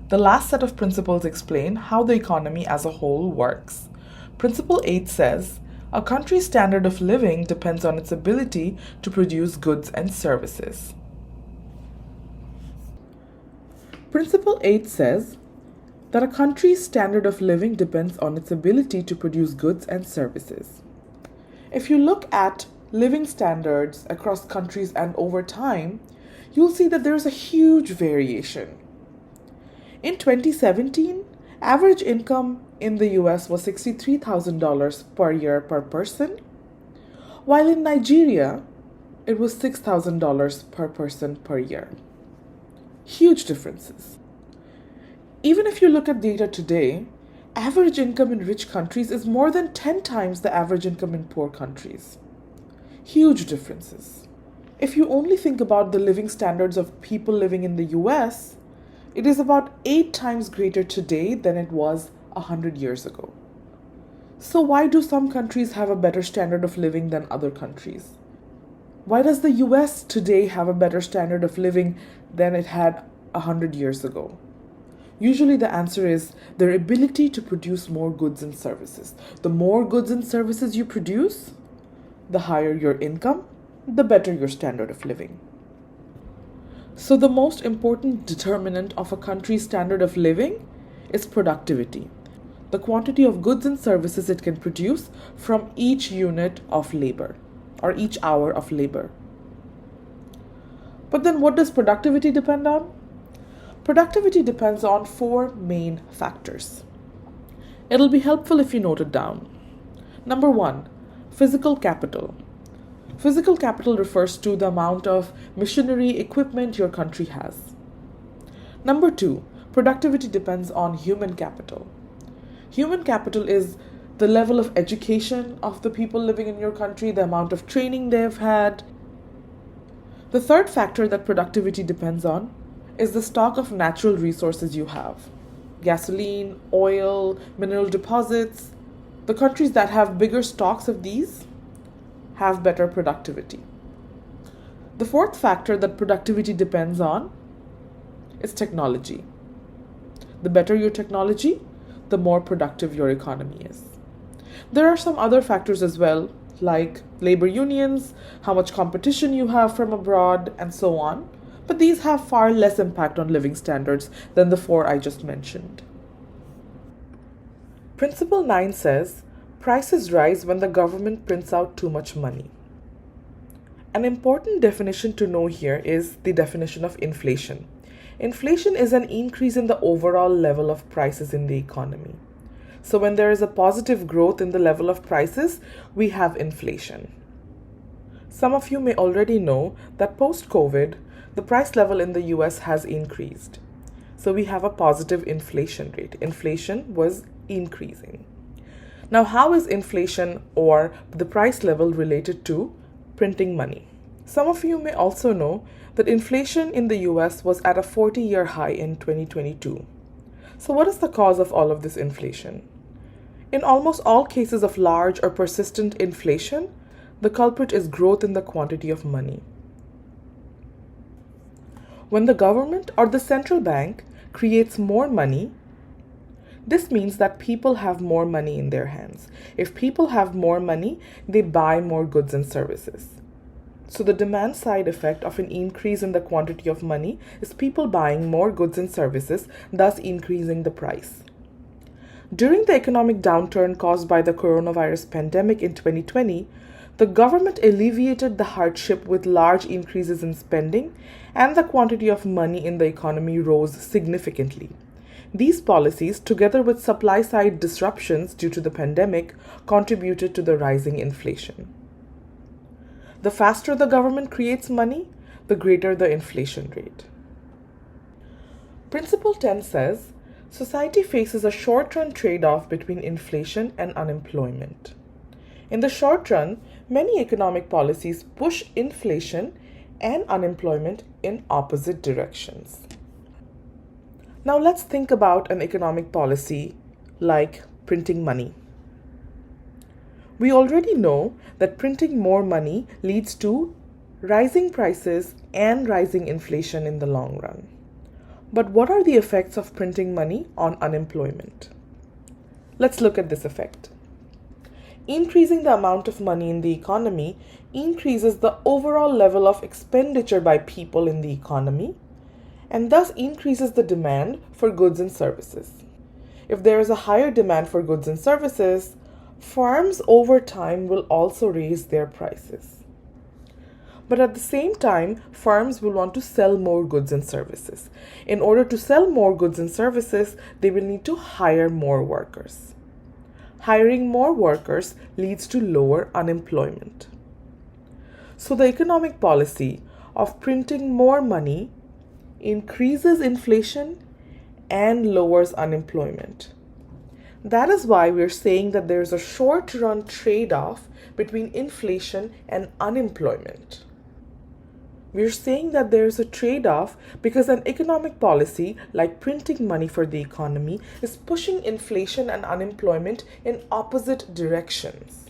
The last set of principles explain how the economy as a whole works. Principle 8 says, a country's standard of living depends on its ability to produce goods and services. Principle 8 says that a country's standard of living depends on its ability to produce goods and services. If you look at living standards across countries and over time, you'll see that there's a huge variation. In 2017, average income in the US was $63,000 per year per person, while in Nigeria, it was $6,000 per person per year. Huge differences. Even if you look at data today, average income in rich countries is more than 10 times the average income in poor countries. Huge differences. If you only think about the living standards of people living in the US, it is about 8 times greater today than it was 100 years ago. So why do some countries have a better standard of living than other countries? Why does the US today have a better standard of living than it had 100 years ago? Usually the answer is their ability to produce more goods and services. The more goods and services you produce, the higher your income, the better your standard of living. So the most important determinant of a country's standard of living is productivity, the quantity of goods and services it can produce from each unit of labor or each hour of labor. But then what does productivity depend on? Productivity depends on 4 main factors. It'll be helpful if you note it down. Number 1, physical capital. Physical capital refers to the amount of machinery, equipment your country has. Number 2, productivity depends on human capital. Human capital is the level of education of the people living in your country, the amount of training they've had. The third factor that productivity depends on is the stock of natural resources you have. Gasoline, oil, mineral deposits. The countries that have bigger stocks of these have better productivity. The fourth factor that productivity depends on is technology. The better your technology, the more productive your economy is. There are some other factors as well, like labor unions, how much competition you have from abroad, and so on. But these have far less impact on living standards than the 4 I just mentioned. Principle 9 says, prices rise when the government prints out too much money. An important definition to know here is the definition of inflation. Inflation is an increase in the overall level of prices in the economy. So when there is a positive growth in the level of prices, we have inflation. Some of you may already know that post-COVID, the price level in the US has increased. So we have a positive inflation rate. Inflation was increasing. Now, how is inflation or the price level related to printing money? Some of you may also know that inflation in the US was at a 40-year high in 2022. So what is the cause of all of this inflation? In almost all cases of large or persistent inflation, the culprit is growth in the quantity of money. When the government or the central bank creates more money, this means that people have more money in their hands. If people have more money, they buy more goods and services. So the demand side effect of an increase in the quantity of money is people buying more goods and services, thus increasing the price. During the economic downturn caused by the coronavirus pandemic in 2020, the government alleviated the hardship with large increases in spending, and the quantity of money in the economy rose significantly. These policies, together with supply-side disruptions due to the pandemic, contributed to the rising inflation. The faster the government creates money, the greater the inflation rate. Principle 10 says, society faces a short-run trade-off between inflation and unemployment. In the short run, many economic policies push inflation and unemployment in opposite directions. Now let's think about an economic policy like printing money. We already know that printing more money leads to rising prices and rising inflation in the long run. But what are the effects of printing money on unemployment? Let's look at this effect. Increasing the amount of money in the economy increases the overall level of expenditure by people in the economy and thus increases the demand for goods and services. If there is a higher demand for goods and services, firms over time will also raise their prices. But at the same time, firms will want to sell more goods and services. In order to sell more goods and services, they will need to hire more workers. Hiring more workers leads to lower unemployment. So the economic policy of printing more money increases inflation and lowers unemployment. That is why we're saying that there's a short-run trade-off between inflation and unemployment. We're saying that there's a trade-off because an economic policy like printing money for the economy is pushing inflation and unemployment in opposite directions.